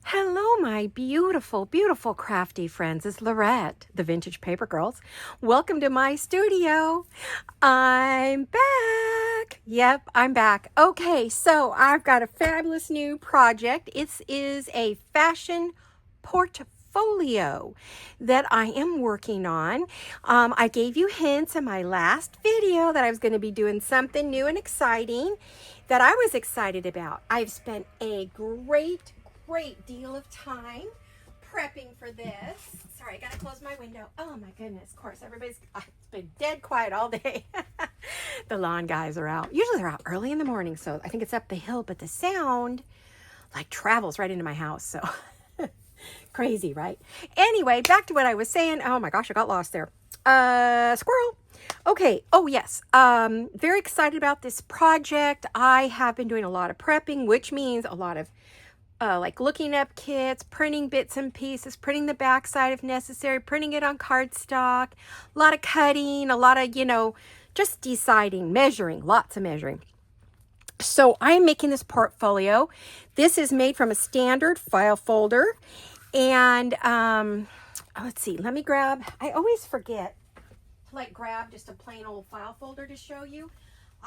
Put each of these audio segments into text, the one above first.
Hello, my beautiful, beautiful crafty friends. It's Laurette, the Vintage Paper Girls. Welcome to my studio. I'm back. Yep, I'm back. Okay, so I've got a fabulous new project. It is a fashion portfolio that I am working on. I gave you hints in my last video that I was going to be doing something new and exciting that I was excited about. I've spent a great deal of time prepping for this. Sorry, I gotta close my window. Oh my goodness, of course, it's been dead quiet all day. The lawn guys are out. Usually they're out early in the morning, so I think it's up the hill, but the sound like travels right into my house, so crazy, right? Anyway, back to what I was saying. Oh my gosh, I got lost there. Squirrel. Okay. Oh yes. Very excited about this project. I have been doing a lot of prepping, which means a lot of like looking up kits, printing bits and pieces, printing the backside if necessary, printing it on cardstock, a lot of cutting, a lot of, just deciding, measuring, lots of measuring. So I'm making this portfolio. This is made from a standard file folder. And let's see, let me grab, I always forget to grab just a plain old file folder to show you.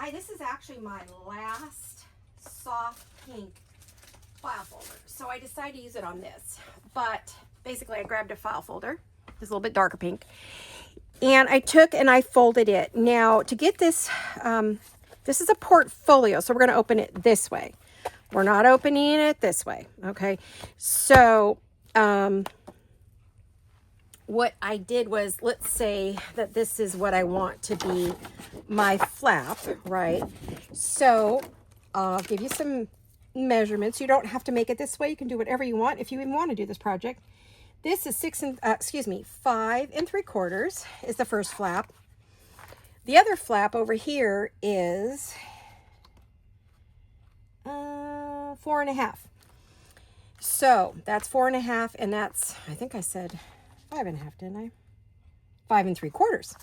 This is actually my last soft pink file folder, so I decided to use it on this. But basically I grabbed a file folder, it's a little bit darker pink, and I took and I folded it. Now to get this, this is a portfolio, so we're going to open it this way. We're not opening it this way, okay? So what I did was, let's say that this is what I want to be my flap, right? So I'll give you some measurements. You don't have to make it this way. You can do whatever you want if you even want to do this project. This is 5 3/4 is the first flap. The other flap over here is 4 1/2. So that's 4 1/2, and that's, I think I said 5 1/2, didn't I? 5 3/4.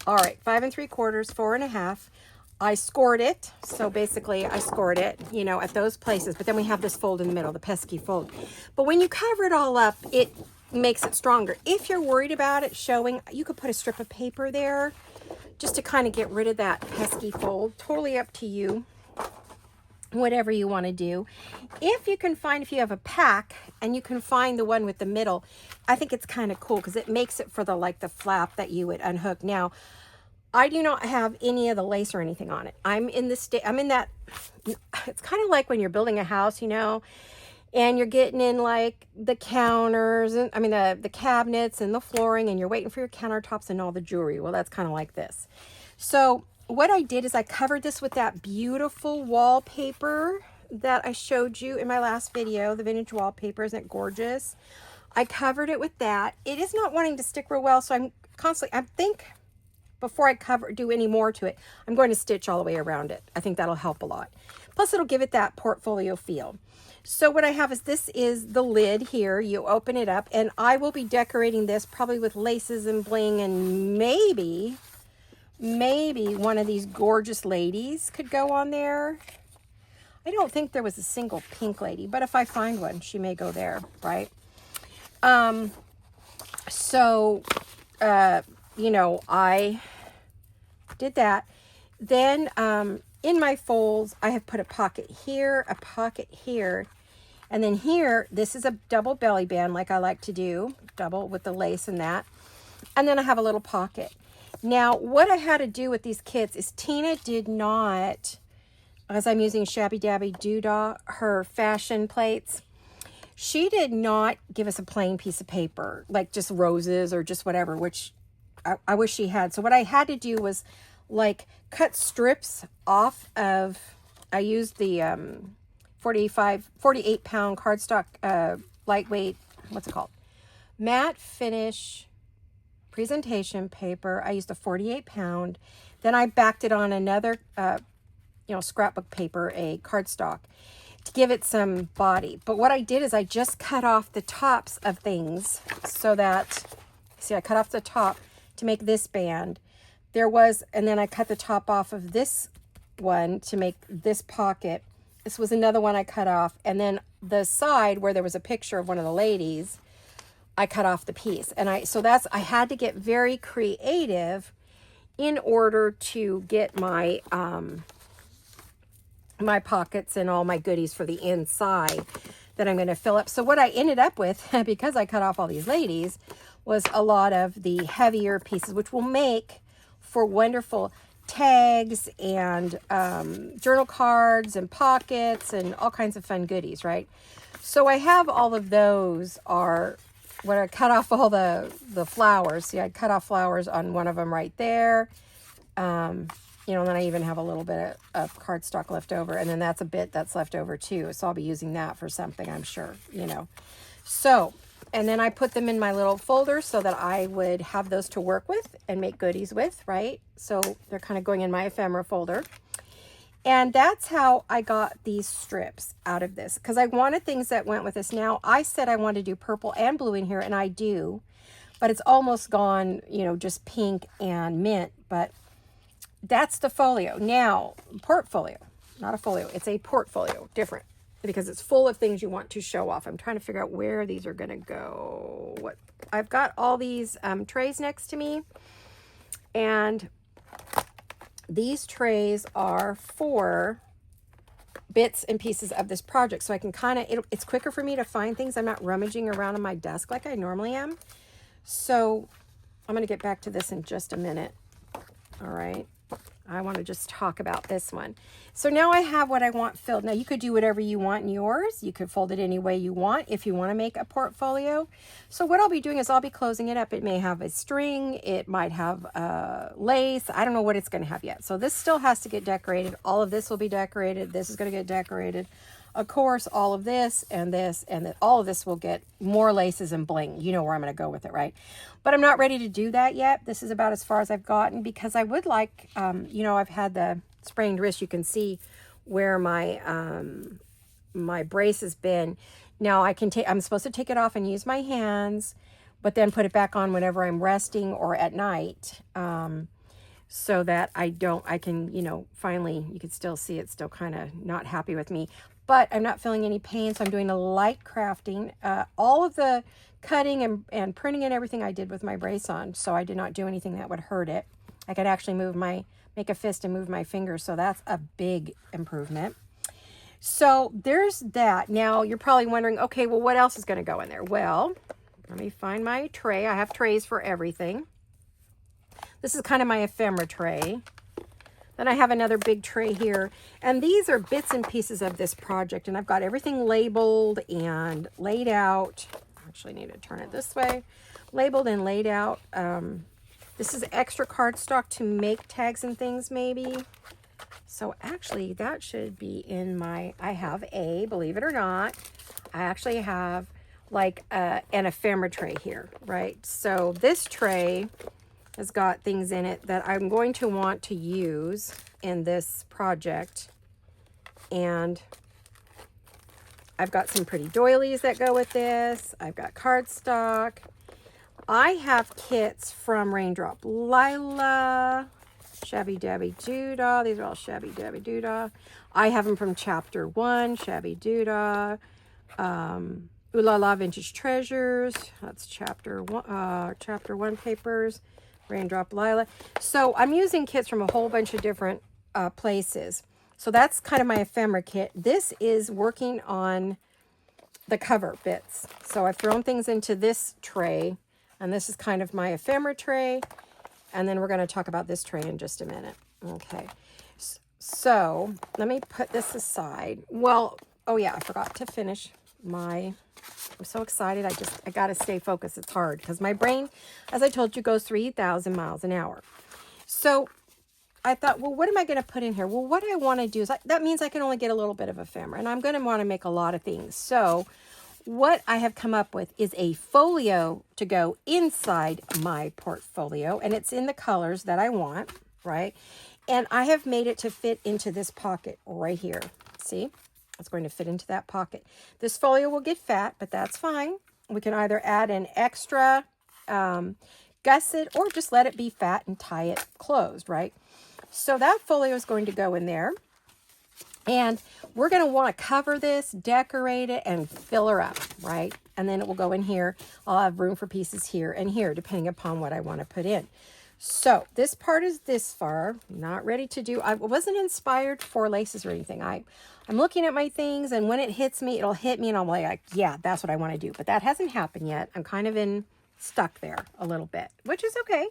All right, 5 3/4, 4 1/2. I scored it. So basically I scored it, at those places. But then we have this fold in the middle, the pesky fold. But when you cover it all up, it makes it stronger. If you're worried about it showing, you could put a strip of paper there just to kind of get rid of that pesky fold. Totally up to you. Whatever you want to do. If you have a pack and you can find the one with the middle, I think it's kind of cool because it makes it for the flap that you would unhook. Now, I do not have any of the lace or anything on it. I'm in that, it's kind of like when you're building a house, and you're getting in the counters and the cabinets and the flooring, and you're waiting for your countertops and all the jewelry. Well, that's kind of like this. So what I did is I covered this with that beautiful wallpaper that I showed you in my last video, the vintage wallpaper. Isn't it gorgeous? I covered it with that. It is not wanting to stick real well, so I think before I do any more to it, I'm going to stitch all the way around it. I think that'll help a lot. Plus, it'll give it that portfolio feel. So what I have is, this is the lid here. You open it up, and I will be decorating this probably with laces and bling, and maybe one of these gorgeous ladies could go on there. I don't think there was a single pink lady, but if I find one, she may go there, right? I did that. Then in my folds, I have put a pocket here, and then here, this is a double belly band like I like to do, double with the lace and that. And then I have a little pocket. Now, what I had to do with these kits is Tina did not, as I'm using Shabby Dabby Doodah, her fashion plates, she did not give us a plain piece of paper, like just roses or just whatever, which I wish she had. So what I had to do was cut strips off of, I used the 48 pound cardstock, lightweight, what's it called? Matte finish presentation paper. I used a 48 pound. Then I backed it on another, scrapbook paper, a cardstock, to give it some body. But what I did is I just cut off the tops of things so that, see, I cut off the top to make this band. And then I cut the top off of this one to make this pocket. This was another one I cut off. And then the side where there was a picture of one of the ladies, I cut off the piece. And I had to get very creative in order to get my, my pockets and all my goodies for the inside that I'm going to fill up. So what I ended up with, because I cut off all these ladies, was a lot of the heavier pieces, which will make for wonderful tags and journal cards and pockets and all kinds of fun goodies, right? So I have all of those are when I cut off all the flowers. See, I cut off flowers on one of them right there. You know, and then I even have a little bit of cardstock left over, and then that's a bit that's left over too. So I'll be using that for something, I'm sure, you know. So, and then I put them in my little folder so that I would have those to work with and make goodies with, right? So they're kind of going in my ephemera folder. And that's how I got these strips out of this, because I wanted things that went with this. Now, I said I wanted to do purple and blue in here, and I do, but it's almost gone, you know, just pink and mint, but that's the folio. Now, portfolio, not a folio, it's a portfolio, different, because it's full of things you want to show off. I'm trying to figure out where these are going to go. What I've got all these trays next to me, and these trays are for bits and pieces of this project, so I can kind of, it's quicker for me to find things. I'm not rummaging around on my desk like I normally am. So I'm going to get back to this in just a minute. All right. I want to just talk about this one. So now I have what I want filled. Now you could do whatever you want in yours. You could fold it any way you want if you want to make a portfolio. So what I'll be doing is I'll be closing it up. It may have a string. It might have lace. I don't know what it's going to have yet. So this still has to get decorated. All of this will be decorated. This is going to get decorated. Of course, all of this and all of this will get more laces and bling. You know where I'm going to go with it, right? But I'm not ready to do that yet. This is about as far as I've gotten, because I would like, you know, I've had the sprained wrist. You can see where my my brace has been. Now I'm supposed to take it off and use my hands, but then put it back on whenever I'm resting or at night, so that I can, you know, finally, you can still see it's still kind of not happy with me. But I'm not feeling any pain, so I'm doing a light crafting. All of the cutting and printing and everything I did with my brace on, so I did not do anything that would hurt it. I could actually make a fist and move my fingers, so that's a big improvement. So there's that. Now you're probably wondering, okay, well, what else is going to go in there? Well, let me find my tray. I have trays for everything. This is kind of my ephemera tray. Then I have another big tray here, and these are bits and pieces of this project, and I've got everything labeled and laid out. I actually need to turn it this way. Labeled and laid out. This is extra cardstock to make tags and things, maybe. So actually, that should be in my, believe it or not, I actually have like an ephemera tray here, right? So this tray has got things in it that I'm going to want to use in this project. And I've got some pretty doilies that go with this. I've got cardstock. I have kits from Raindrop Lila, Shabby Dabby Doodah. These are all Shabby Dabby Doodah. I have them from Chapter 1, Shabby Doodah. Ooh La La Vintage Treasures. That's Chapter 1 papers. Raindrop Lila. So I'm using kits from a whole bunch of different places. So that's kind of my ephemera kit. This is working on the cover bits. So I've thrown things into this tray, and this is kind of my ephemera tray. And then we're going to talk about this tray in just a minute. Okay. So let me put this aside. Well, oh yeah, I forgot to finish I'm so excited. I got to stay focused. It's hard because my brain, as I told you, goes 3,000 miles an hour. So I thought, well, what am I going to put in here? Well, what I want to do is, that means I can only get a little bit of ephemera, and I'm going to want to make a lot of things. So what I have come up with is a folio to go inside my portfolio, and it's in the colors that I want, right? And I have made it to fit into this pocket right here. See? It's going to fit into that pocket. This folio will get fat, but that's fine. We can either add an extra gusset or just let it be fat and tie it closed, right? So that folio is going to go in there. And we're going to want to cover this, decorate it, and fill her up, right? And then it will go in here. I'll have room for pieces here and here, depending upon what I want to put in. So this part is this far. Not ready to do. I wasn't inspired for laces or anything. I'm looking at my things, and when it hits me, it'll hit me, and I'm like, yeah, that's what I want to do. But that hasn't happened yet. I'm kind of stuck there a little bit, which is okay.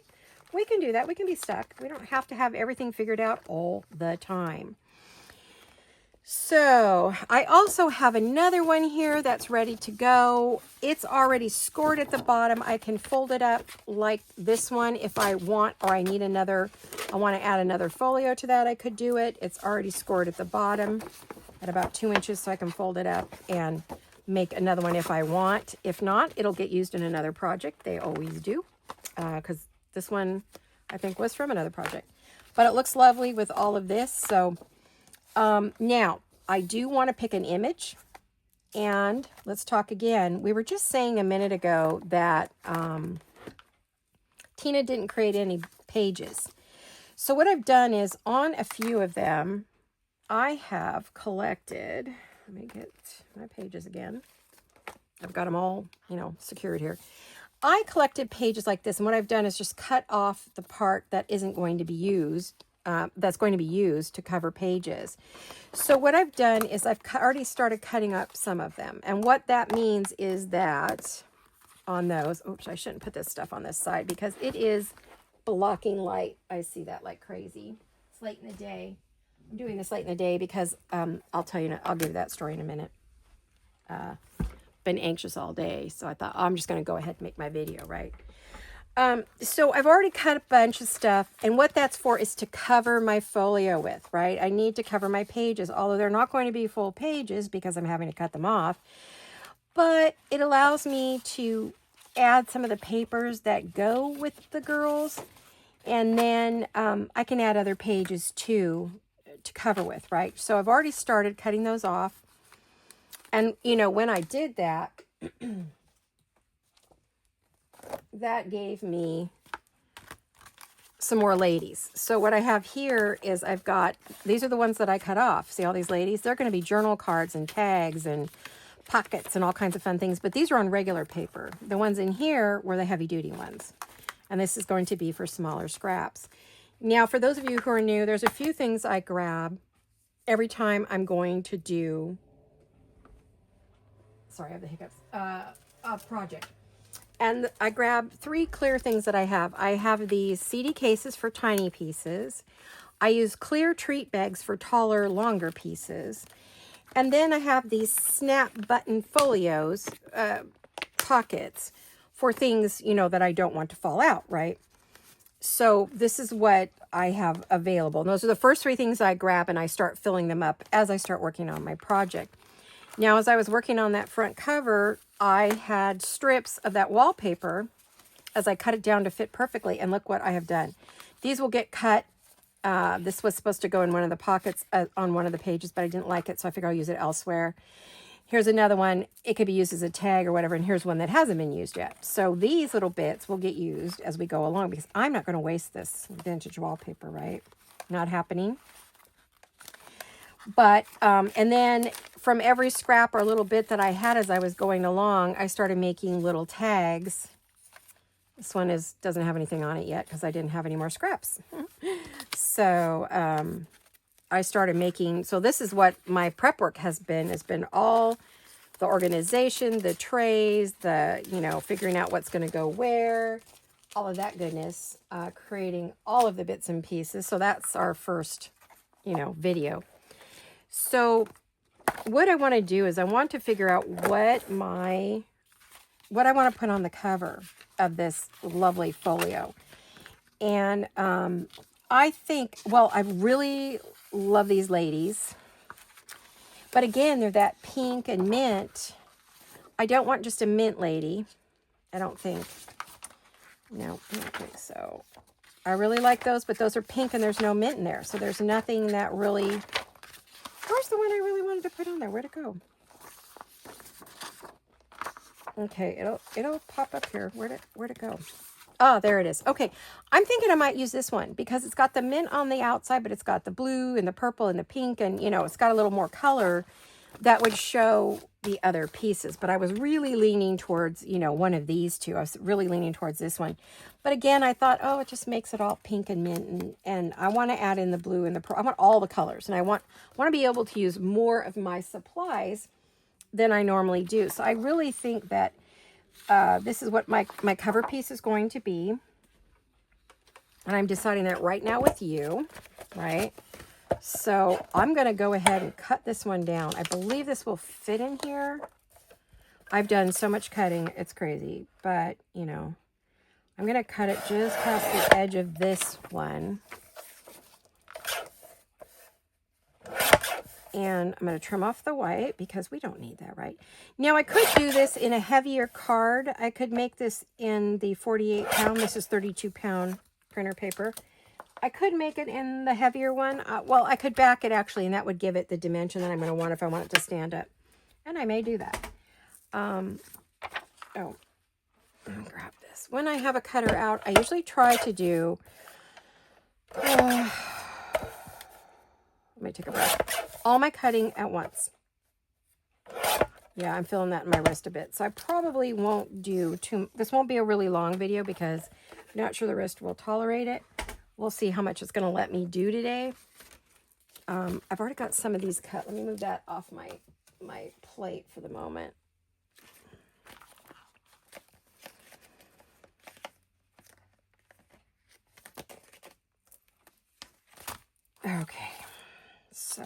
We can do that. We can be stuck. We don't have to have everything figured out all the time. So I also have another one here that's ready to go. It's already scored at the bottom. I can fold it up like this one if I want, or I need another, I want to add another folio to that, I could do it. It's already scored at the bottom at about 2 inches, so I can fold it up and make another one if I want. If not, it'll get used in another project. They always do, because this one I think was from another project. But it looks lovely with all of this. So now, I do want to pick an image, and let's talk again. We were just saying a minute ago that Tina didn't create any pages. So what I've done is on a few of them, I have collected, let me get my pages again. I've got them all, secured here. I collected pages like this, and what I've done is just cut off the part that isn't going to be used, that's going to be used to cover pages. So what I've done is I've already started cutting up some of them. And what that means is that on those, oops, I shouldn't put this stuff on this side because it is blocking light. I see that like crazy. It's late in the day. I'm doing this late in the day because I'll tell you, I'll give you that story in a minute. Been anxious all day, so I thought, I'm just going to go ahead and make my video, right? So I've already cut a bunch of stuff, and what that's for is to cover my folio with, right? I need to cover my pages, although they're not going to be full pages because I'm having to cut them off, but it allows me to add some of the papers that go with the girls, and then I can add other pages too to cover with, right? So I've already started cutting those off, and when I did that, that gave me some more ladies. So what I have here is these are the ones that I cut off. See all these ladies? They're going to be journal cards and tags and pockets and all kinds of fun things, but these are on regular paper. The ones in here were the heavy duty ones. And this is going to be for smaller scraps. Now, for those of you who are new, there's a few things I grab every time I'm going to do, sorry, I have the hiccups, a project. And I grabbed 3 clear things that I have. I have these CD cases for tiny pieces. I use clear treat bags for taller, longer pieces. And then I have these snap button folios, pockets, for things, that I don't want to fall out, right? So this is what I have available. And those are the first 3 things I grab, and I start filling them up as I start working on my project. Now, as I was working on that front cover, I had strips of that wallpaper as I cut it down to fit perfectly. And look what I have done. These will get cut. This was supposed to go in one of the pockets on one of the pages, but I didn't like it, so I figured I'll use it elsewhere. Here's another one. It could be used as a tag or whatever, and here's one that hasn't been used yet. So these little bits will get used as we go along because I'm not going to waste this vintage wallpaper, right? Not happening. But, and then from every scrap or little bit that I had as I was going along, I started making little tags. This one doesn't have anything on it yet because I didn't have any more scraps. So, I started making, so this is what my prep work has been all the organization, the trays, the, figuring out what's going to go where, all of that goodness, creating all of the bits and pieces. So that's our first, video. So what I want to do is I want to figure out what I want to put on the cover of this lovely folio. And I think, well, I really love these ladies. But again, they're that pink and mint. I don't want just a mint lady. I don't think. No, I don't think so. I really like those, but those are pink and there's no mint in there. So there's nothing that really... Where's the one I really wanted to put on there? Where'd it go? Okay, it'll pop up here. Where'd it go? Oh, there it is. Okay. I'm thinking I might use this one because it's got the mint on the outside, but it's got the blue and the purple and the pink, and you know, it's got a little more color that would show the other pieces. But I was really leaning towards, you know, one of these two. I was really leaning towards this one. But again, I thought, oh, it just makes it all pink and mint, and I want to add in the blue and the purple. I want all the colors, and I want to be able to use more of my supplies than I normally do. So I really think that this is what my cover piece is going to be. And I'm deciding that right now with you, right? So I'm going to go ahead and cut this one down. I believe this will fit in here. I've done so much cutting, it's crazy. But, you know, I'm going to cut it just past the edge of this one. And I'm going to trim off the white because we don't need that, right? Now, I could do this in a heavier card. I could make this in the 48 pound. This is 32 pound printer paper. I could make it in the heavier one. Well, I could back it actually, and that would give it the dimension that I'm going to want if I want it to stand up. And I may do that. Oh, I'll grab this. When I have a cutter out, I usually try to do... let me take a breath. All my cutting at once. Yeah, I'm feeling that in my wrist a bit. So I probably won't do too... This won't be a really long video because I'm not sure the wrist will tolerate it. We'll see how much it's going to let me do today. I've already got some of these cut. Let me move that off my plate for the moment. Okay. So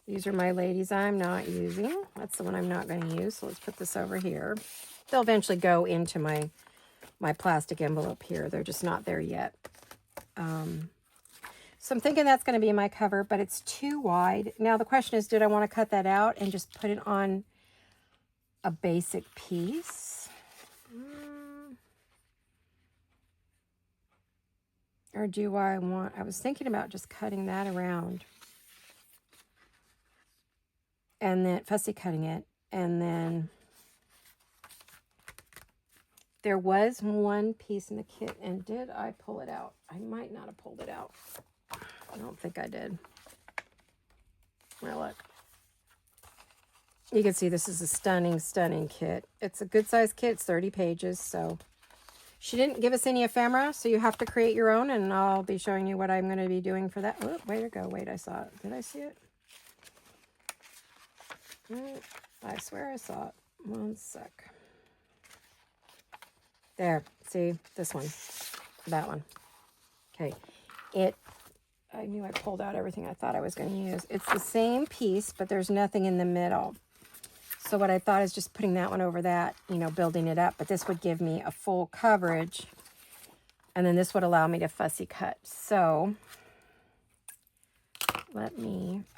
these are my ladies I'm not using. That's the one I'm not going to use. So let's put this over here. They'll eventually go into my plastic envelope here. They're just not there yet. So I'm thinking that's going to be my cover, but it's too wide. Now the question is, did I want to cut that out and just put it on a basic piece? Or do I want... I was thinking about just cutting that around. And then fussy cutting it. And then... There was one piece in the kit, and did I pull it out? I might not have pulled it out. I don't think I did. Now look. You can see this is a stunning, stunning kit. It's a good size kit. It's 30 pages, so... She didn't give us any ephemera, so you have to create your own, and I'll be showing you what I'm going to be doing for that. Oh, way to go. Wait, I saw it. Did I see it? I swear I saw it. One sec. There. See? This one. That one. Okay. I knew I pulled out everything I thought I was going to use. It's the same piece, but there's nothing in the middle. So what I thought is just putting that one over that, you know, building it up. But this would give me a full coverage. And then this would allow me to fussy cut. So I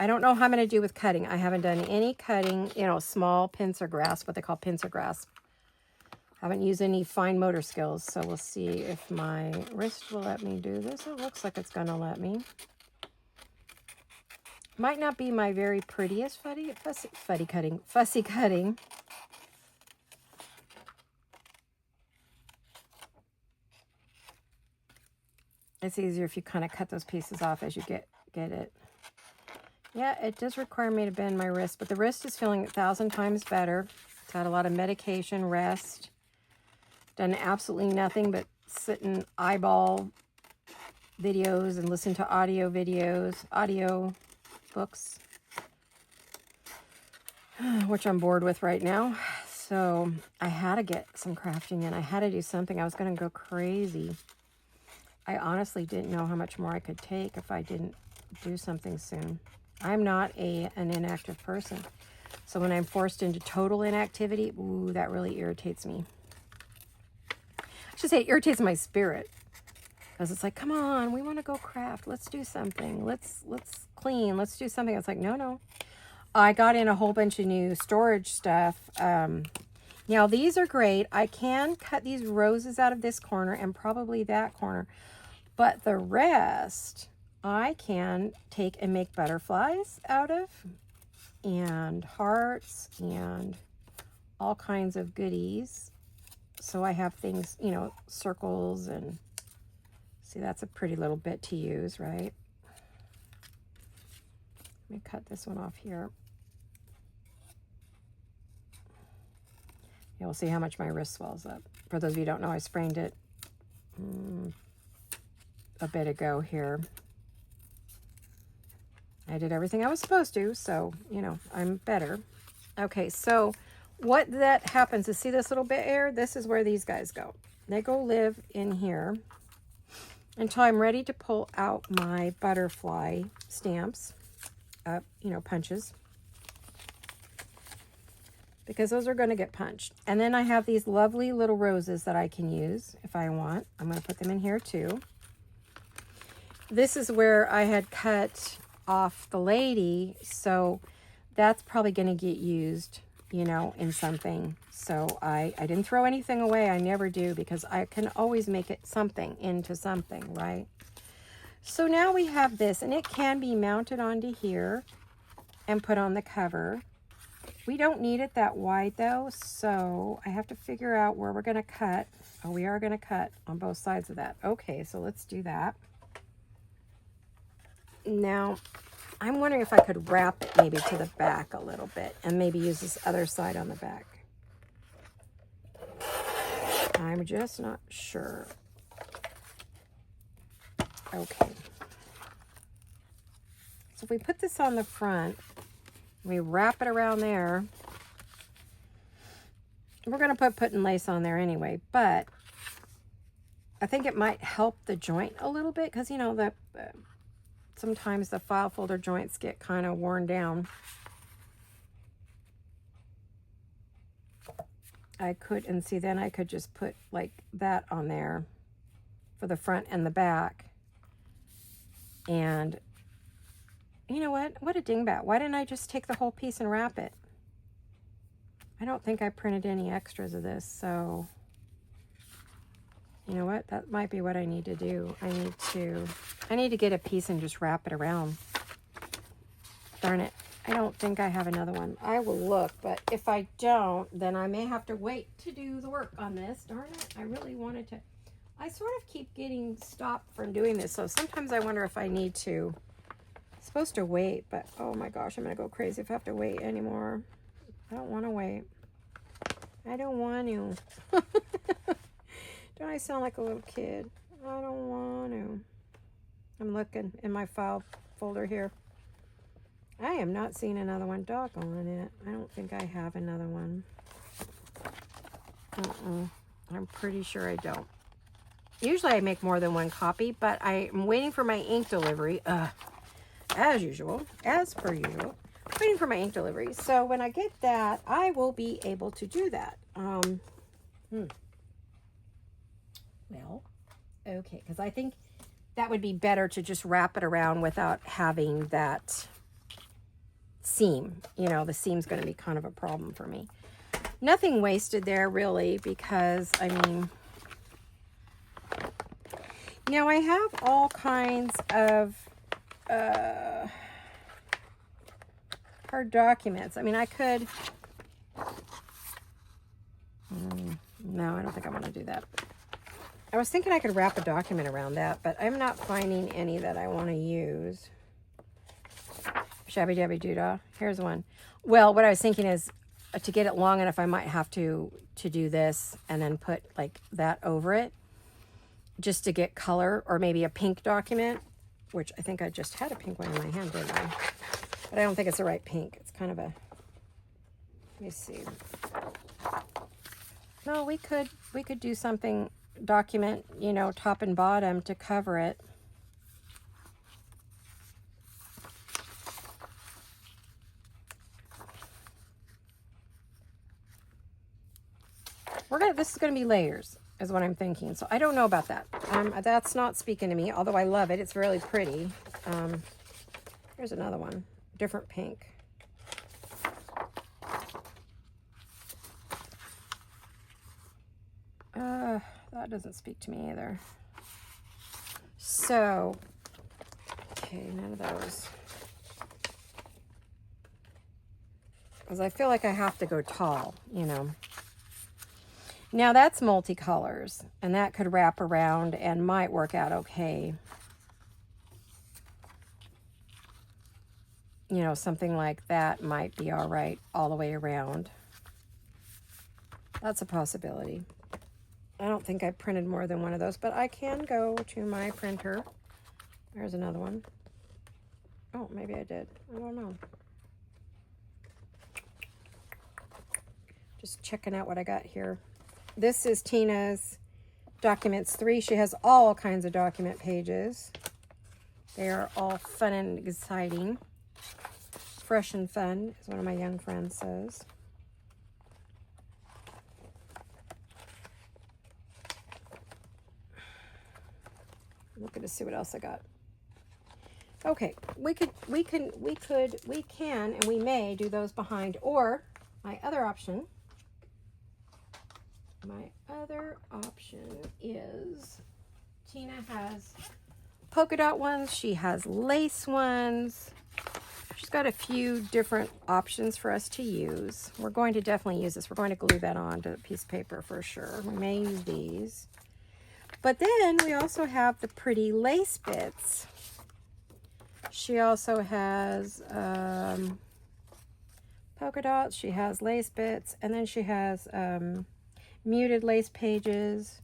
don't know how I'm going to do with cutting. I haven't done any cutting, you know, small pincer grasp, what they call pincer grasp. Haven't used any fine motor skills. So we'll see if my wrist will let me do this. It looks like it's going to let me. Might not be my very prettiest fussy cutting. It's easier if you kind of cut those pieces off as you get it. Yeah, it does require me to bend my wrist, but the wrist is feeling 1,000 times better. It's had a lot of medication, rest. Done absolutely nothing but sit and eyeball videos and listen to audio books, which I'm bored with right now. So I had to get some crafting in. I had to do something. I was going to go crazy. I honestly didn't know how much more I could take if I didn't do something soon. I'm not an inactive person. So when I'm forced into total inactivity, ooh, that really irritates me. I should say it irritates my spirit. Because it's like, come on, we want to go craft. Let's do something. Let's clean. Let's do something. It's like, no. I got in a whole bunch of new storage stuff. Now, these are great. I can cut these roses out of this corner and probably that corner. But the rest, I can take and make butterflies out of. And hearts and all kinds of goodies. So I have things, you know, circles, and see, that's a pretty little bit to use, right? Let me cut this one off here. You'll see how much my wrist swells up. For those of you who don't know, I sprained it a bit ago here. I did everything I was supposed to, so, you know, I'm better. Okay, so what that happens is, see this little bit here? This is where these guys go. They go live in here until I'm ready to pull out my butterfly stamps, you know, punches, because those are going to get punched. And then I have these lovely little roses that I can use if I want. I'm going to put them in here too. This is where I had cut off the lady, so that's probably going to get used, you know, in something. So I didn't throw anything away. I never do, because I can always make it something into something, right? So now we have this, and it can be mounted onto here and put on the cover. We don't need it that wide though, so I have to figure out where we're going to cut. Oh, we are going to cut on both sides of that. Okay, so let's do that. Now, I'm wondering if I could wrap it maybe to the back a little bit and maybe use this other side on the back. I'm just not sure. Okay. So if we put this on the front, we wrap it around there. We're going to put lace on there anyway, but I think it might help the joint a little bit, because, you know, sometimes the file folder joints get kind of worn down. I could, and see, then I could just put like that on there for the front and the back. And you know what? What a dingbat. Why didn't I just take the whole piece and wrap it? I don't think I printed any extras of this, so you know what? That might be what I need to do. I need to get a piece and just wrap it around. Darn it. I don't think I have another one. I will look, but if I don't, then I may have to wait to do the work on this. Darn it. I really wanted to. I sort of keep getting stopped from doing this, so sometimes I wonder if I need to. I'm supposed to wait, but oh my gosh, I'm going to go crazy if I have to wait anymore. I don't want to wait. I don't want to. Don't I sound like a little kid? I don't want to. I'm looking in my file folder here. I am not seeing another one. Doggone it. I don't think I have another one. I'm pretty sure I don't. Usually I make more than one copy, but I'm waiting for my ink delivery. As usual. As per usual. Waiting for my ink delivery. So when I get that, I will be able to do that. Well, okay, because I think that would be better to just wrap it around without having that seam. You know, the seam's going to be kind of a problem for me. Nothing wasted there, really, because, I mean, now I have all kinds of hard documents. I mean, I could... no, I don't think I want to do that. I was thinking I could wrap a document around that, but I'm not finding any that I want to use. Shabby dabby doodah. Here's one. Well, what I was thinking is to get it long enough, I might have to do this and then put like that over it just to get color, or maybe a pink document, which I think I just had a pink one in my hand, didn't I? But I don't think it's the right pink. It's kind of a, let me see. No, we could do something, document, you know, top and bottom to cover it. This is going to be layers, is what I'm thinking. So I don't know about that. That's not speaking to me, although I love it. It's really pretty. Here's another one, different pink. That doesn't speak to me either. So, okay, none of those. Because I feel like I have to go tall, you know. Now that's multicolors, and that could wrap around and might work out okay. You know, something like that might be all right all the way around. That's a possibility. I don't think I printed more than one of those, but I can go to my printer. There's another one. Oh, maybe I did. I don't know. Just checking out what I got here. This is Tina's Documents 3. She has all kinds of document pages. They are all fun and exciting. Fresh and fun, as one of my young friends says. Looking to see what else I got. Okay, we can, and we may do those behind, or my other option is Tina has polka dot ones, she has lace ones. She's got a few different options for us to use. We're going to definitely use this. We're going to glue that onto a piece of paper for sure. We may use these. But then we also have the pretty lace bits. She also has polka dots. She has lace bits. And then she has muted lace pages,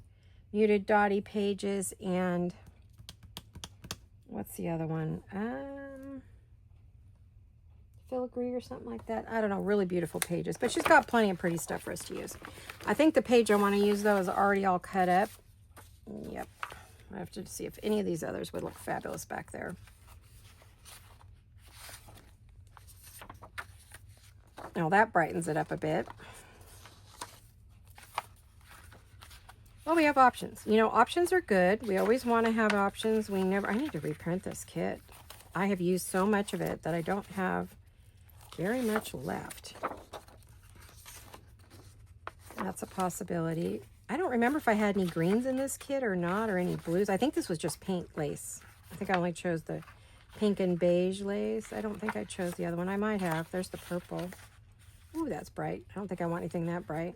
muted dotty pages, and what's the other one? Filigree or something like that. I don't know. Really beautiful pages. But she's got plenty of pretty stuff for us to use. I think the page I want to use, though, is already all cut up. Yep. I have to see if any of these others would look fabulous back there. Now that brightens it up a bit. Well, we have options. You know, options are good. We always want to have options. I need to reprint this kit. I have used so much of it that I don't have very much left. That's a possibility. I don't remember if I had any greens in this kit or not, or any blues. I think this was just paint lace. I think I only chose the pink and beige lace. I don't think I chose the other one. I might have. There's the purple. Ooh, that's bright. I don't think I want anything that bright.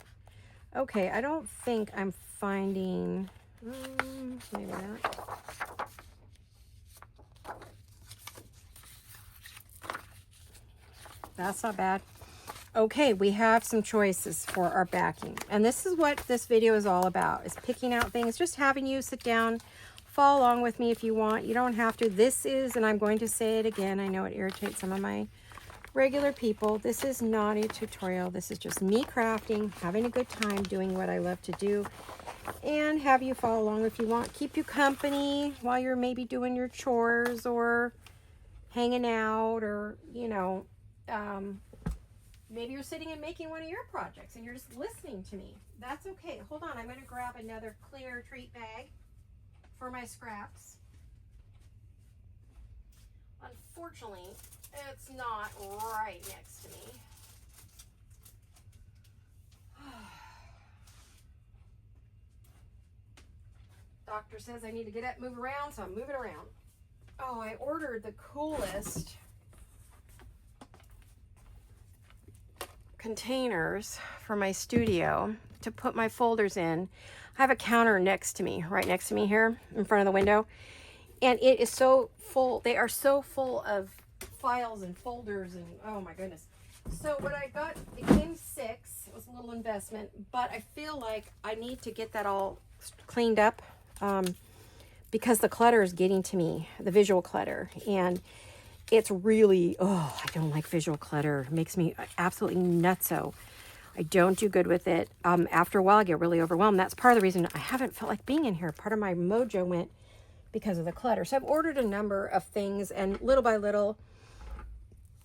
Okay, I don't think I'm finding... maybe not. That's not bad. Okay, we have some choices for our backing. And this is what this video is all about, is picking out things, just having you sit down, follow along with me if you want. You don't have to. This is, and I'm going to say it again, I know it irritates some of my regular people, this is not a tutorial. This is just me crafting, having a good time doing what I love to do, and have you follow along if you want. Keep you company while you're maybe doing your chores or hanging out, or, you know, maybe you're sitting and making one of your projects and you're just listening to me. That's okay. Hold on, I'm going to grab another clear treat bag for my scraps. Unfortunately, it's not right next to me. Doctor says I need to get up, move around, so I'm moving around. Oh, I ordered the coolest containers for my studio to put my folders in. I have a counter next to me, right next to me here in front of the window, and it is so full. They are so full of files and folders, and oh my goodness. So what I got, it came 6. It was a little investment, but I feel like I need to get that all cleaned up because the clutter is getting to me, the visual clutter, and it's really, oh, I don't like visual clutter. It makes me absolutely nutso. I don't do good with it. After a while, I get really overwhelmed. That's part of the reason I haven't felt like being in here. Part of my mojo went because of the clutter. So I've ordered a number of things, and little by little,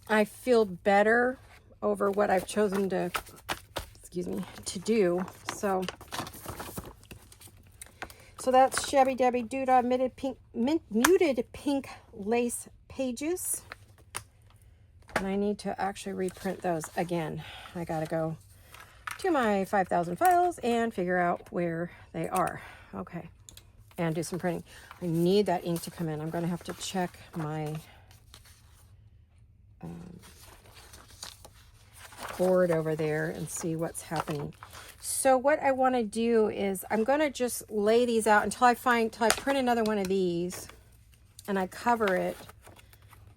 I feel better over what I've chosen to, to do. So that's Shabby Dabby Doodah muted pink lace pages. And I need to actually reprint those again. I gotta go to my 5,000 files and figure out where they are. Okay, and do some printing. I need that ink to come in. I'm gonna have to check my board over there and see what's happening. So what I want to do is I'm going to just lay these out until I print another one of these and I cover it,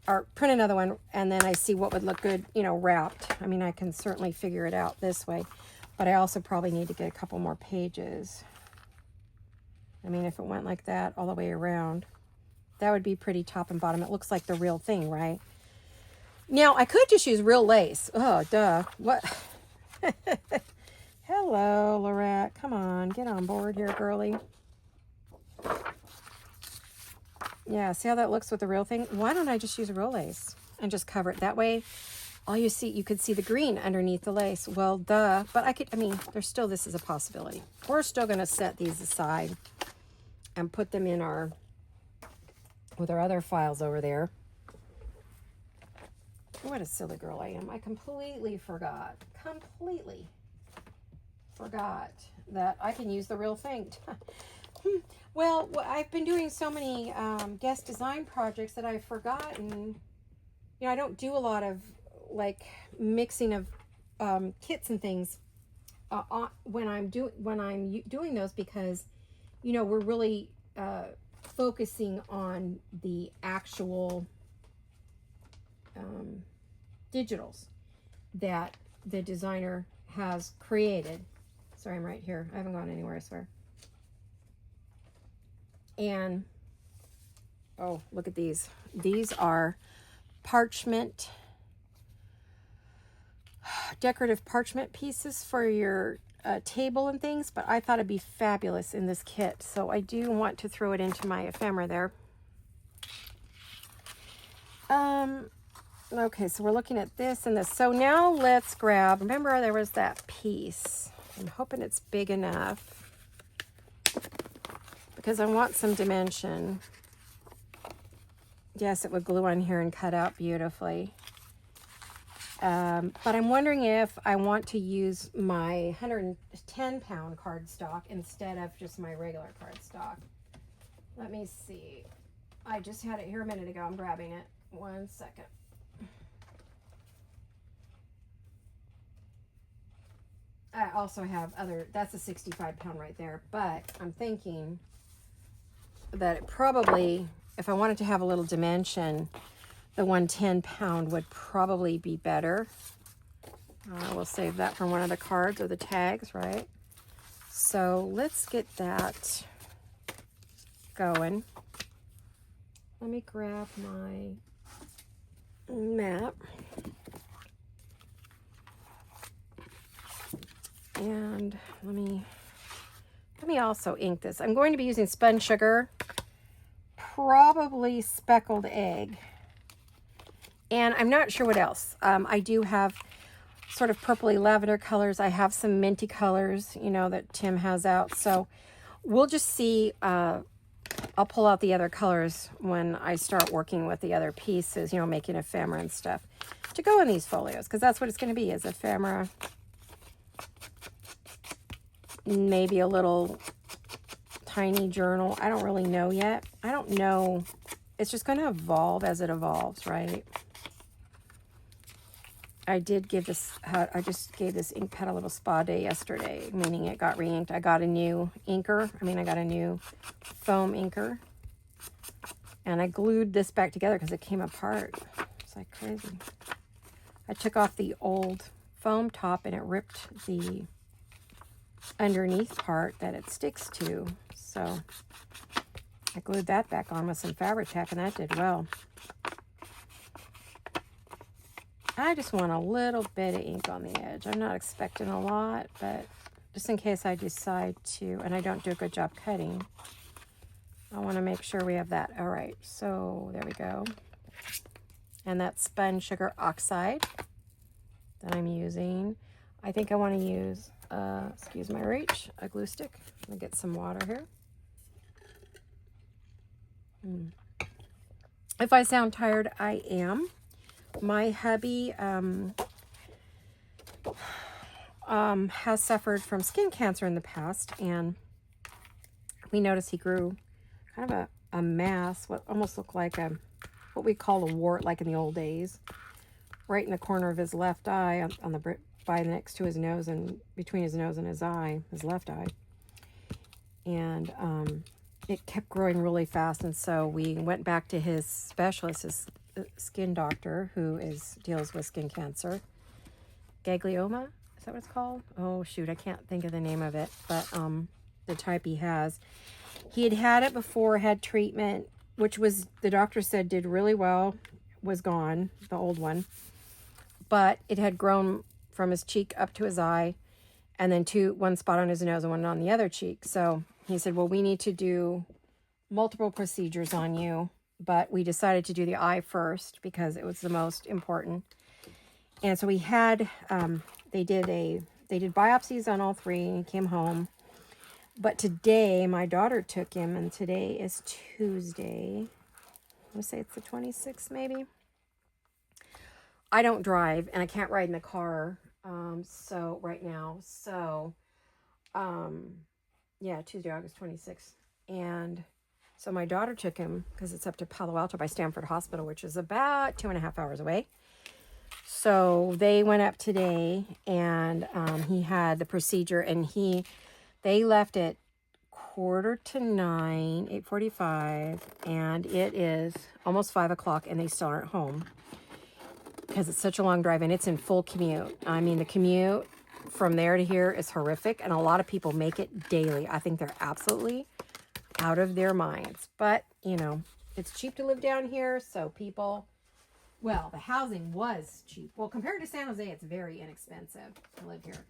or print another one, and then I see what would look good, you know, wrapped. I mean, I can certainly figure it out this way, but I also probably need to get a couple more pages. I mean, if it went like that all the way around, that would be pretty top and bottom. It looks like the real thing, right? Now, I could just use real lace. Oh, duh. What? Hello, Laurette. Come on, get on board here, girly. Yeah, see how that looks with the real thing? Why don't I just use real lace and just cover it? That way, all you see, you could see the green underneath the lace. Well, duh. But I mean, there's still, this is a possibility. We're still going to set these aside and put them in with our other files over there. What a silly girl I am. I completely forgot that I can use the real thing. Well, I've been doing so many guest design projects that I've forgotten. You know, I don't do a lot of like mixing of kits and things when I'm doing those, because, you know, we're really focusing on the actual digitals that the designer has created. Sorry, I'm right here. I haven't gone anywhere, I swear. And, oh, look at these. These are parchment, decorative parchment pieces for your table and things, but I thought it'd be fabulous in this kit. So I do want to throw it into my ephemera there. Okay, so we're looking at this and this. So now let's grab, remember there was that piece. I'm hoping it's big enough because I want some dimension. Yes, it would glue on here and cut out beautifully. But I'm wondering if I want to use my 110-pound cardstock instead of just my regular cardstock. Let me see. I just had it here a minute ago. I'm grabbing it. 1 second. I also have that's a 65-pound right there, but I'm thinking that it probably, if I wanted to have a little dimension, the 110-pound would probably be better. We'll save that for one of the cards or the tags, right? So let's get that going. Let me grab my map. And let me also ink this. I'm going to be using spun sugar, probably speckled egg, and I'm not sure what else. I do have sort of purpley lavender colors. I have some minty colors, you know, that Tim has out. So we'll just see. I'll pull out the other colors when I start working with the other pieces, you know, making ephemera and stuff to go in these folios, because that's what it's going to be, is ephemera. Maybe a little tiny journal. I don't really know yet. I don't know. It's just going to evolve as it evolves, right? I just gave this ink pad a little spa day yesterday, meaning it got re-inked. I got a new inker. I got a new foam inker. And I glued this back together because it came apart. It's like crazy. I took off the old foam top and it ripped the underneath part that it sticks to. So I glued that back on with some fabric tack, and that did well. I just want a little bit of ink on the edge. I'm not expecting a lot, but just in case I decide to, and I don't do a good job cutting, I want to make sure we have that. All right, so there we go. And that spun sugar oxide that I'm using. I think I want to use, excuse my reach, a glue stick. I'm going to get some water here. If I sound tired, I am. My hubby has suffered from skin cancer in the past, and we noticed he grew kind of a mass, what almost looked like what we call a wart, like in the old days, right in the corner of his left eye, on the by next to his nose and between his nose and his eye, his left eye. And it kept growing really fast. And so we went back to his specialist, his skin doctor, who deals with skin cancer. Ganglioma? Is that what it's called? Oh, shoot. I can't think of the name of it. But the type he has. He had it before, had treatment, which was, the doctor said, did really well, was gone, the old one. But it had grown from his cheek up to his eye, and then one spot on his nose and one on the other cheek. So he said, well, we need to do multiple procedures on you, but we decided to do the eye first because it was the most important. And so we had, they did biopsies on all three, and he came home. But today, my daughter took him, and today is Tuesday. I'm going to say it's the 26th, maybe. I don't drive, and I can't ride in the car, so right now. So, yeah, Tuesday, August 26th. And so my daughter took him, because it's up to Palo Alto by Stanford Hospital, which is about 2.5 hours away. So they went up today, and he had the procedure, and they left at 8:45, 8:45, and it is almost 5 o'clock, and they still aren't home because it's such a long drive, and it's in full commute. I mean, the commute from there to here is horrific, and a lot of people make it daily. I think they're absolutely out of their minds. But, you know, it's cheap to live down here, so people, well, the housing was cheap. Well, compared to San Jose, it's very inexpensive to live here.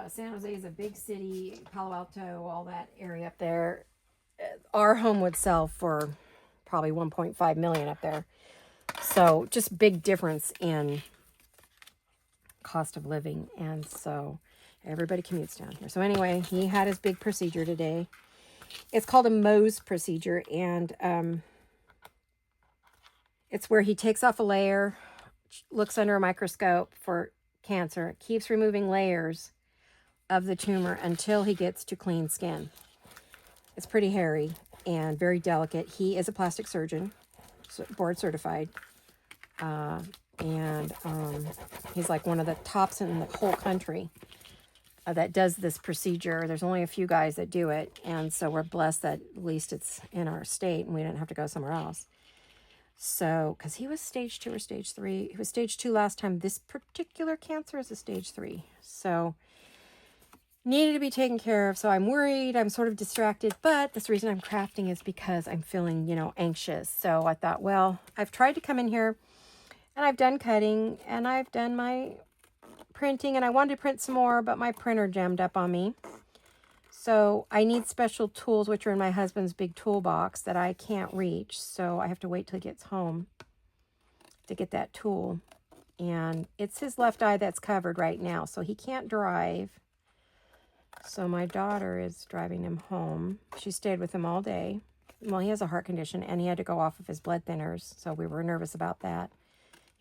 San Jose is a big city, Palo Alto, all that area up there. Our home would sell for probably $1.5 million up there. So just big difference in cost of living. And so everybody commutes down here. So anyway, he had his big procedure today. It's called a Mohs procedure. And it's where he takes off a layer, looks under a microscope for cancer, keeps removing layers of the tumor until he gets to clean skin. It's pretty hairy and very delicate. He is a plastic surgeon, board certified, and he's like one of the tops in the whole country that does this procedure. There's only a few guys that do it, and so we're blessed that at least it's in our state and we didn't have to go somewhere else. So, because he was stage 2 or stage 3. He was stage 2 last time. This particular cancer is a stage 3. So needed to be taken care of. So I'm worried. I'm sort of distracted. But this reason I'm crafting is because I'm feeling, anxious. So I thought, well, I've tried to come in here and I've done cutting and I've done my printing and I wanted to print some more, but my printer jammed up on me. So I need special tools, which are in my husband's big toolbox that I can't reach. So I have to wait till he gets home to get that tool. And it's his left eye that's covered right now. So he can't drive. So my daughter is driving him home. She stayed with him all day. Well, he has a heart condition and he had to go off of his blood thinners. So we were nervous about that.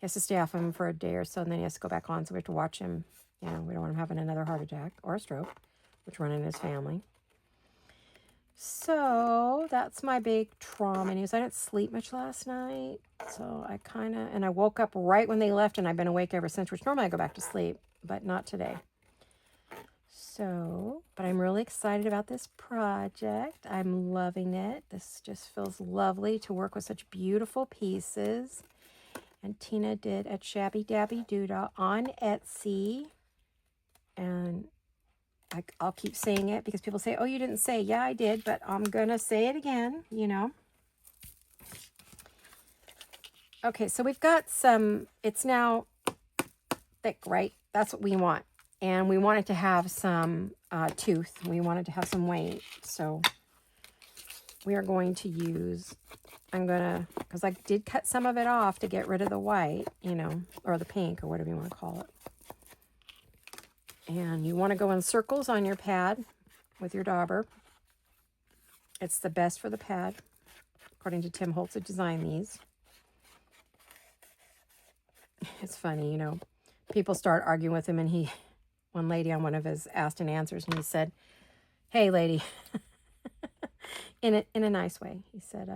He has to stay off of him for a day or so and then he has to go back on. So we have to watch him. We don't want him having another heart attack or a stroke, which run in his family. So that's my big trauma news. I didn't sleep much last night. So and I woke up right when they left and I've been awake ever since, which normally I go back to sleep, but not today. So, but I'm really excited about this project. I'm loving it. This just feels lovely to work with such beautiful pieces. And Tina did a Shabby Dabby Doodah on Etsy. And I'll keep saying it because people say, oh, you didn't say. Yeah, I did, but I'm going to say it again, Okay, so we've got it's now thick, right? That's what we want. And we wanted to have some tooth. We wanted to have some weight. So we are going to because I did cut some of it off to get rid of the white, or the pink or whatever you want to call it. And you want to go in circles on your pad with your dauber. It's the best for the pad, according to Tim Holtz, who designed these. It's funny, people start arguing with him and one lady on one of his asked and answers, and he said, hey, lady, in a nice way. He said,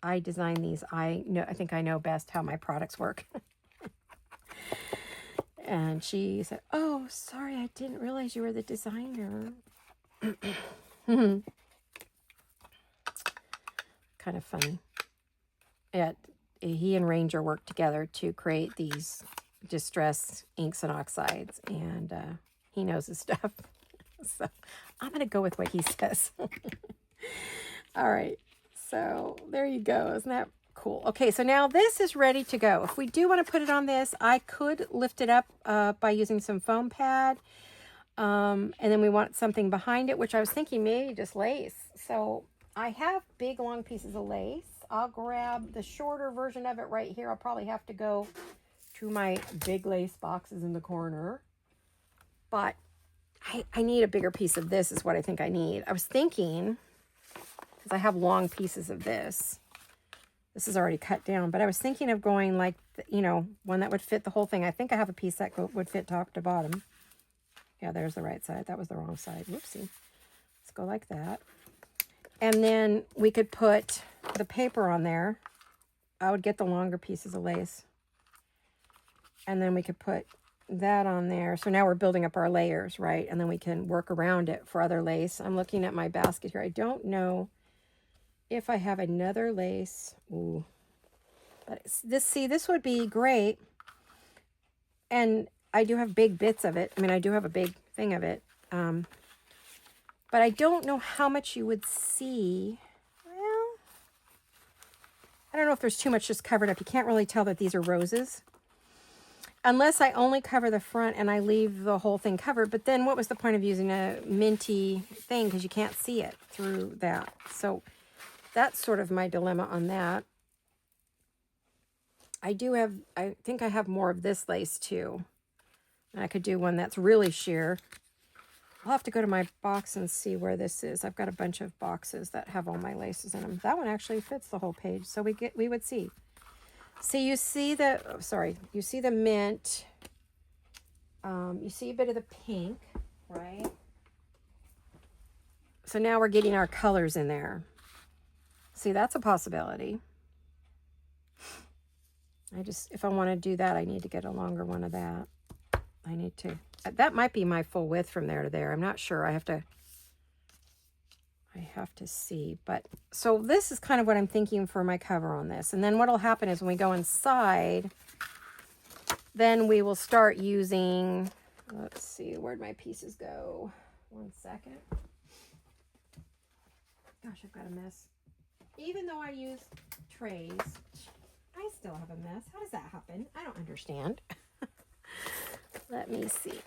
I designed these. I think I know best how my products work. And she said, "Oh, sorry, I didn't realize you were the designer." Kind of funny. He and Ranger worked together to create these distress inks and oxides, and he knows his stuff. So I'm going to go with what he says. All right. So there you go. Isn't that cool? Okay, so now this is ready to go. If we do want to put it on this, I could lift it up by using some foam pad. And then we want something behind it, which I was thinking maybe just lace. So I have big, long pieces of lace. I'll grab the shorter version of it right here. I'll probably have to go to my big lace boxes in the corner. But I need a bigger piece of this is what I think I need. I was thinking, because I have long pieces of this. This is already cut down, but I was thinking of going like, one that would fit the whole thing. I think I have a piece that would fit top to bottom. Yeah, there's the right side. That was the wrong side. Whoopsie. Let's go like that. And then we could put the paper on there. I would get the longer pieces of lace. And then we could put that on there. So now we're building up our layers, right? And then we can work around it for other lace. I'm looking at my basket here. I don't know if I have another lace. Ooh. But this would be great. And I do have big bits of it. I mean, I do have a big thing of it. But I don't know how much you would see. Well, I don't know if there's too much just covered up. You can't really tell that these are roses. Unless I only cover the front and I leave the whole thing covered. But then what was the point of using a minty thing? Because you can't see it through that. So that's sort of my dilemma on that. I think I have more of this lace too. And I could do one that's really sheer. I'll have to go to my box and see where this is. I've got a bunch of boxes that have all my laces in them. That one actually fits the whole page. So we would see. See, you see the, you see the mint. You see a bit of the pink, right? So now we're getting our colors in there. See, that's a possibility. If I want to do that, I need to get a longer one of that. That might be my full width from there to there. I'm not sure. I have to see. But so this is kind of what I'm thinking for my cover on this. And then what'll happen is when we go inside, then we will start using, let's see, where'd my pieces go? 1 second. Gosh, I've got a mess. Even though I use trays, I still have a mess. How does that happen? I don't understand. Let me see.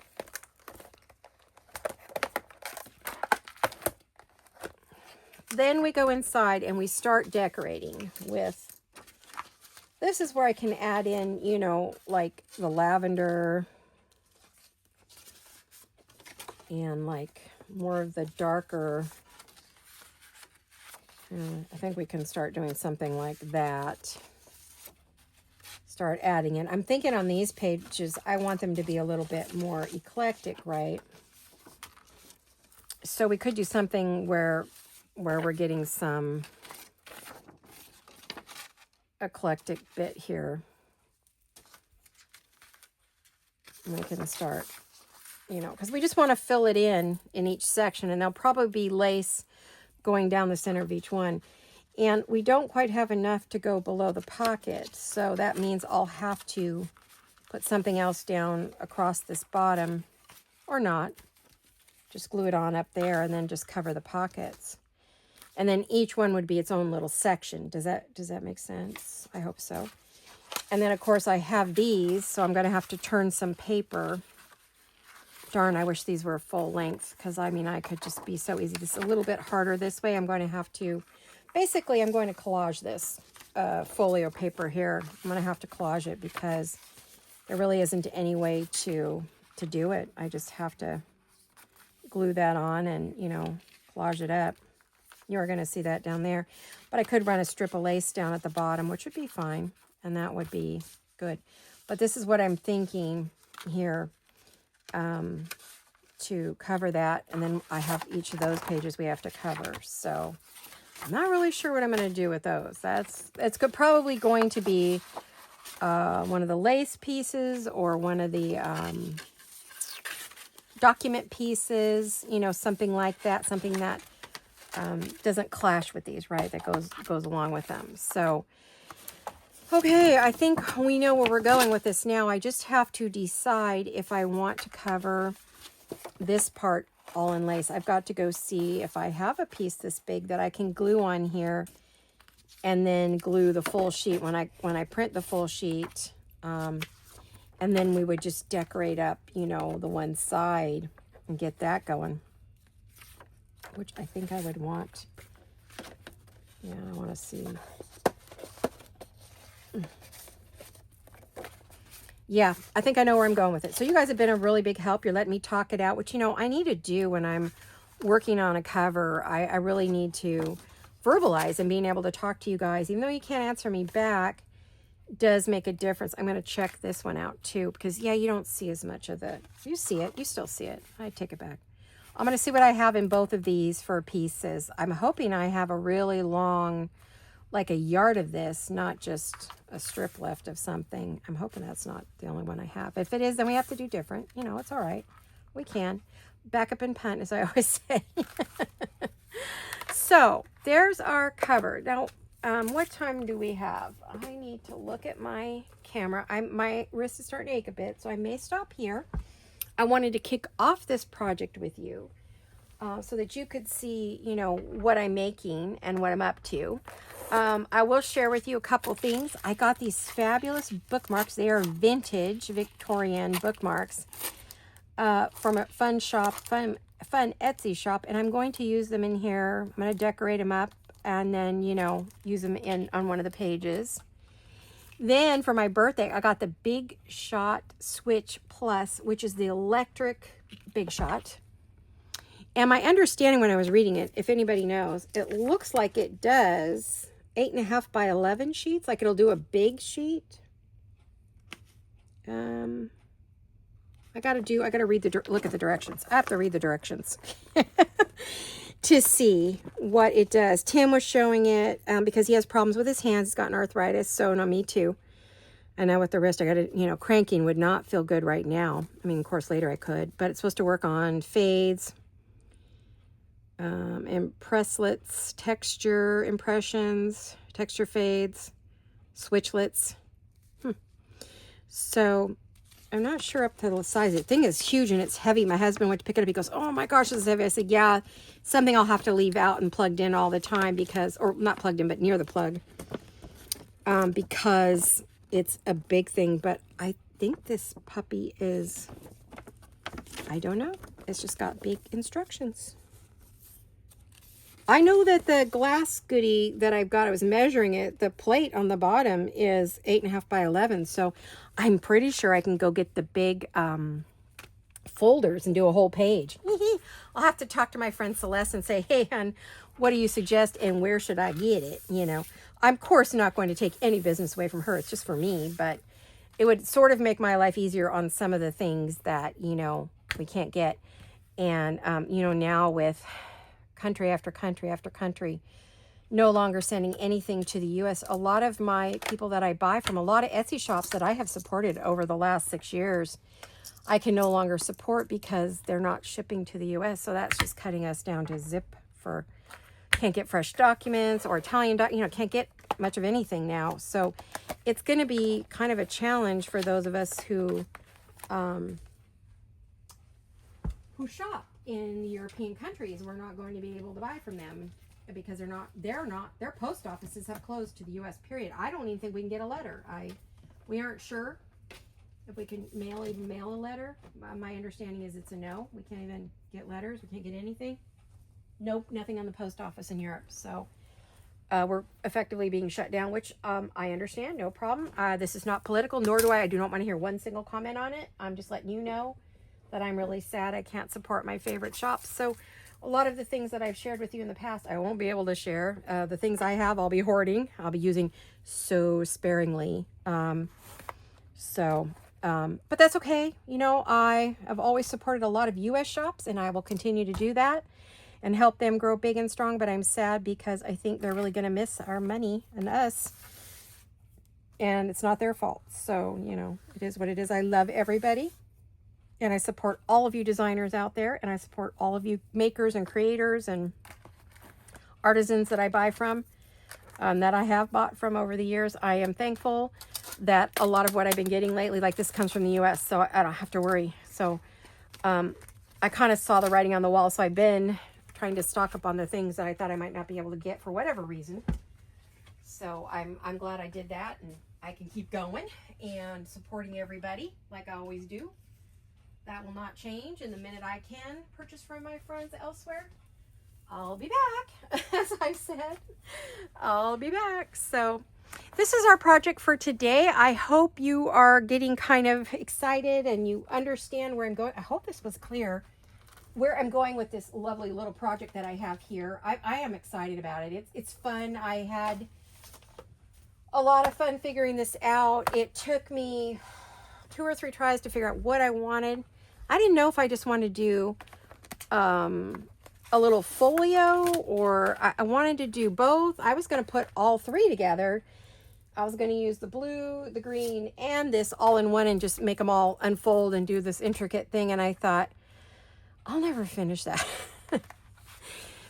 Then we go inside and we start decorating with, this is where I can add in, like the lavender and like more of the darker, I think we can start doing something like that. Start adding in. I'm thinking on these pages, I want them to be a little bit more eclectic, right? So we could do something where we're getting some eclectic bit here. And we can start, because we just want to fill it in each section, and there'll probably be lace going down the center of each one. And we don't quite have enough to go below the pocket, so that means I'll have to put something else down across this bottom, or not. Just glue it on up there and then just cover the pockets. And then each one would be its own little section. Does that make sense? I hope so. And then, of course, I have these, so I'm going to have to turn some paper. Darn, I wish these were full length, because, I could just be so easy. This is a little bit harder this way. I'm going to have to... Basically, I'm going to collage this folio paper here. I'm going to have to collage it because there really isn't any way to do it. I just have to glue that on and, collage it up. You're going to see that down there. But I could run a strip of lace down at the bottom, which would be fine. And that would be good. But this is what I'm thinking here to cover that. And then I have each of those pages we have to cover. So... I'm not really sure what I'm going to do with those. It's probably going to be one of the lace pieces or one of the document pieces, you know, something like that, something that doesn't clash with these, right? That goes along with them. So, okay, I think we know where we're going with this now. I just have to decide if I want to cover this part all in lace. I've got to go see if I have a piece this big that I can glue on here and then glue the full sheet when I print the full sheet. And then we would just decorate up, you know, the one side and get that going, which I think I would want. Yeah, I want to see. Yeah, I think I know where I'm going with it. So you guys have been a really big help. You're letting me talk it out, which, you know, I need to do when I'm working on a cover. I really need to verbalize, and being able to talk to you guys, even though you can't answer me back, does make a difference. I'm going to check this one out too, because yeah, you don't see as much of the, you see it, you still see it. I take it back. I'm going to see what I have in both of these for pieces. I'm hoping I have a really long, like a yard of this, not just a strip left of something. I'm hoping that's not the only one I have. If it is, then we have to do different. You know, it's all right. We can. Back up and punt, as I always say. So there's our cover. Now, what time do we have? I need to look at my camera. My wrist is starting to ache a bit, so I may stop here. I wanted to kick off this project with you so that you could see, you know, what I'm making and what I'm up to. I will share with you a couple things. I got these fabulous bookmarks. They are vintage Victorian bookmarks from a fun Etsy shop, and I'm going to use them in here. I'm going to decorate them up and then, you know, use them on one of the pages. Then for my birthday, I got the Big Shot Switch Plus, which is the electric Big Shot. And my understanding when I was reading it, if anybody knows, it looks like it does 8.5 by 11 sheets, like it'll do a big sheet. I gotta look at the directions. I have to read the directions to see what it does. Tim was showing it because he has problems with his hands. He's gotten arthritis, so no, me too. And now with the wrist, I gotta, you know, cranking would not feel good right now. I mean, of course, later I could, but it's supposed to work on fades, impresslets, texture impressions, texture fades, switchlets. So I'm not sure up to the size. The thing is huge and it's heavy. My husband went to pick it up. He goes, "Oh my gosh, this is heavy." I said, "Yeah, something I'll have to leave out and plugged in all the time because," or not plugged in, but near the plug, because it's a big thing. But I think this puppy is, I don't know. It's just got big instructions. I know that the glass goodie that I've got, I was measuring it, the plate on the bottom is 8.5 by 11. So I'm pretty sure I can go get the big folders and do a whole page. I'll have to talk to my friend Celeste and say, "Hey, hon, what do you suggest and where should I get it?" You know, I'm of course not going to take any business away from her. It's just for me, but it would sort of make my life easier on some of the things that, you know, we can't get. And, you know, now with country after country after country no longer sending anything to the U.S., a lot of my people that I buy from, a lot of Etsy shops that I have supported over the last 6 years, I can no longer support because they're not shipping to the U.S. So that's just cutting us down to zip for, can't get fresh documents or Italian, you know, can't get much of anything now. So it's going to be kind of a challenge for those of us who shop in the European countries. We're not going to be able to buy from them because their post offices have closed to the U.S. period. I don't even think we can get a letter. We aren't sure if we can even mail a letter. My understanding is it's a no. We can't even get letters. We can't get anything. Nope, nothing on the post office in Europe. So we're effectively being shut down, which I understand, no problem. This is not political, nor do I do not want to hear one single comment on it. I'm just letting you know that I'm really sad I can't support my favorite shops. So a lot of the things that I've shared with you in the past, I won't be able to share. The things I have, I'll be hoarding. I'll be using so sparingly. But that's okay. You know, I have always supported a lot of U.S. shops, and I will continue to do that and help them grow big and strong. But I'm sad because I think they're really going to miss our money and us and it's not their fault. So, you know, it is what it is. I love everybody, and I support all of you designers out there, and I support all of you makers and creators and artisans that I buy from, that I have bought from over the years. I am thankful that a lot of what I've been getting lately, like this, comes from the US, so I don't have to worry. So I kind of saw the writing on the wall, so I've been trying to stock up on the things that I thought I might not be able to get for whatever reason. So I'm glad I did that, and I can keep going and supporting everybody like I always do. That will not change. And the minute I can purchase from my friends elsewhere, I'll be back. As I said, I'll be back. So this is our project for today. I hope you are getting kind of excited and you understand where I'm going. I hope this was clear where I'm going with this lovely little project that I have here. I am excited about it. It's fun. I had a lot of fun figuring this out. It took me 2 or 3 tries to figure out what I wanted. I didn't know if I just wanted to do a little folio, or I wanted to do both. I was going to put all 3 together. I was going to use the blue, the green, and this all in one and just make them all unfold and do this intricate thing. And I thought, I'll never finish that.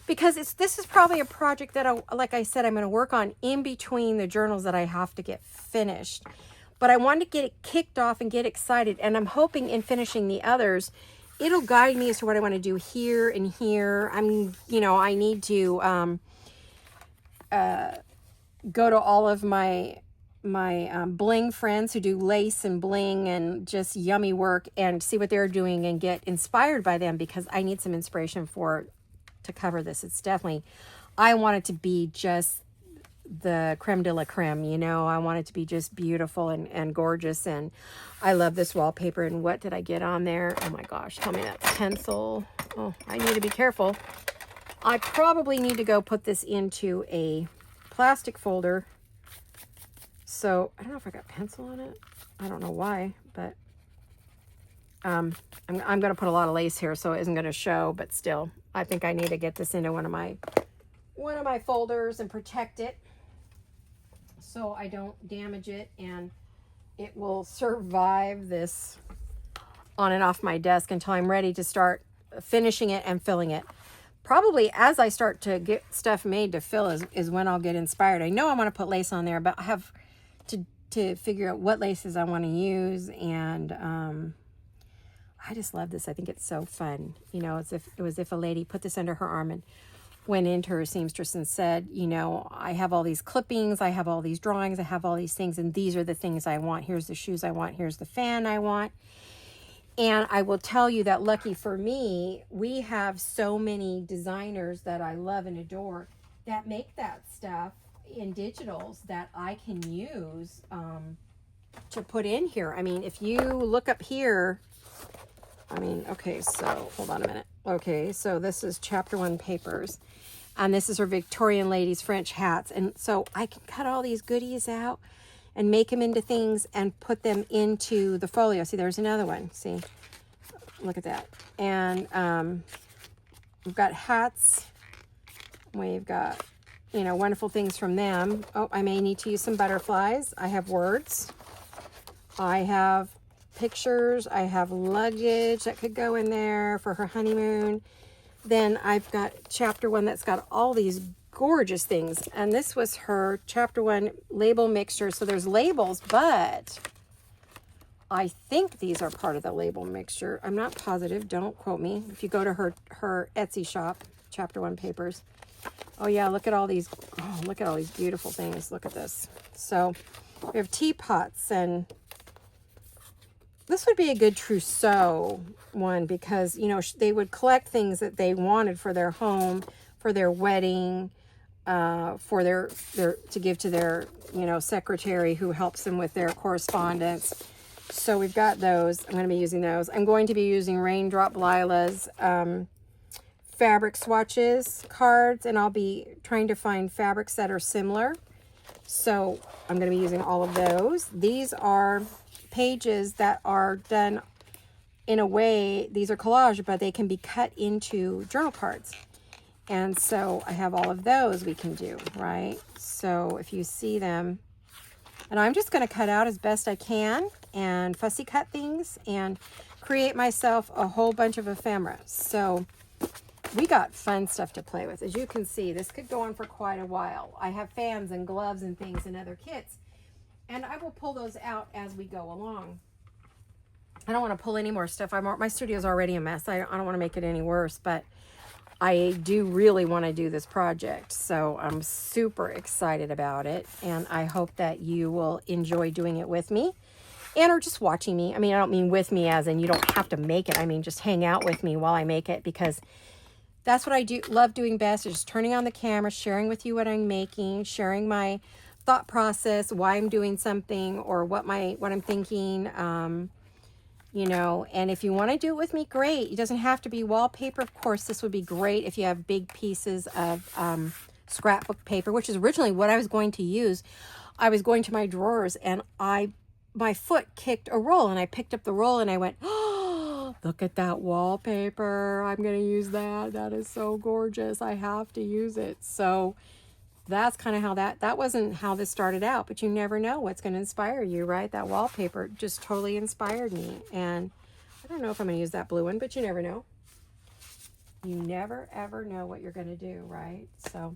Because this is probably a project that, like I said, I'm going to work on in between the journals that I have to get finished. But I wanted to get it kicked off and get excited. And I'm hoping in finishing the others, it'll guide me as to what I want to do here and here. I need to go to all of my bling friends who do lace and bling and just yummy work and see what they're doing and get inspired by them, because I need some inspiration to cover this. It's definitely, I want it to be just the creme de la creme, you know. I want it to be just beautiful and gorgeous. And I love this wallpaper. And what did I get on there? Oh my gosh, tell me that pencil. Oh, I need to be careful. I probably need to go put this into a plastic folder. So I don't know if I got pencil on it. I don't know why, but I'm going to put a lot of lace here, so it isn't going to show, but still, I think I need to get this into one of my folders and protect it so I don't damage it, and it will survive this on and off my desk until I'm ready to start finishing it and filling it. Probably as I start to get stuff made to fill is when I'll get inspired. I know I want to put lace on there, but I have to figure out what laces I want to use. And I just love this. I think it's so fun. You know, it was if a lady put this under her arm and went into her seamstress and said, you know, I have all these clippings, I have all these drawings, I have all these things, and these are the things I want. Here's the shoes I want. Here's the fan I want. And I will tell you that, lucky for me, we have so many designers that I love and adore that make that stuff in digitals that I can use to put in here. I mean, if you look up here, okay, so hold on a minute. Okay, so this is chapter 1 papers, and this is her Victorian ladies French hats. And so I can cut all these goodies out and make them into things and put them into the folio. See, there's another one. See, look at that. And we've got hats. We've got, you know, wonderful things from them. Oh, I may need to use some butterflies. I have words. I have pictures. I have luggage that could go in there for her honeymoon. Then I've got chapter 1 that's got all these gorgeous things. And this was her chapter 1 label mixture. So there's labels, but I think these are part of the label mixture. I'm not positive. Don't quote me. If you go to her Etsy shop, chapter 1 papers. Oh yeah, look at all these. Oh, look at all these beautiful things. Look at this. So we have teapots, and this would be a good trousseau one, because, you know, they would collect things that they wanted for their home, for their wedding, for their to give to their, you know, secretary who helps them with their correspondence. So we've got those. I'm going to be using those. I'm going to be using Raindrop Lila's fabric swatches cards, and I'll be trying to find fabrics that are similar. So I'm going to be using all of those. These are pages that are done in a way, these are collage, but they can be cut into journal cards. And so I have all of those we can do, right? So if you see them, And I'm just going to cut out as best I can and fussy cut things and create myself a whole bunch of ephemera. So we got fun stuff to play with. As you can see, this could go on for quite a while. I have fans and gloves and things and other kits, and I will pull those out as we go along. I don't want to pull any more stuff. My studio's already a mess. I don't want to make it any worse, but I do really want to do this project. So I'm super excited about it, and I hope that you will enjoy doing it with me and or just watching me. I mean, I don't mean with me as in you don't have to make it. I mean, just hang out with me while I make it, because that's what I love doing best, is just turning on the camera, sharing with you what I'm making, sharing my thought process, why I'm doing something, or what I'm thinking, you know. And if you want to do it with me, great. It doesn't have to be wallpaper. Of course, this would be great if you have big pieces of scrapbook paper, which is originally what I was going to use. I was going to my drawers, and my foot kicked a roll, and I picked up the roll, and I went, oh, look at that wallpaper. I'm going to use that. That is so gorgeous. I have to use it. So that's kind of how that wasn't how this started out, but you never know what's going to inspire you, right? That wallpaper just totally inspired me. And I don't know if I'm going to use that blue one, but you never know. You never, ever know what you're going to do, right? So,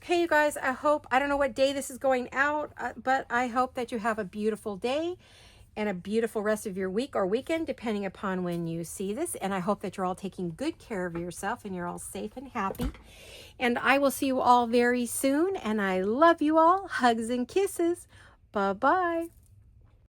okay, you guys, I don't know what day this is going out, but I hope that you have a beautiful day and a beautiful rest of your week or weekend, depending upon when you see this. And I hope that you're all taking good care of yourself and you're all safe and happy. And I will see you all very soon. And I love you all. Hugs and kisses. Bye-bye.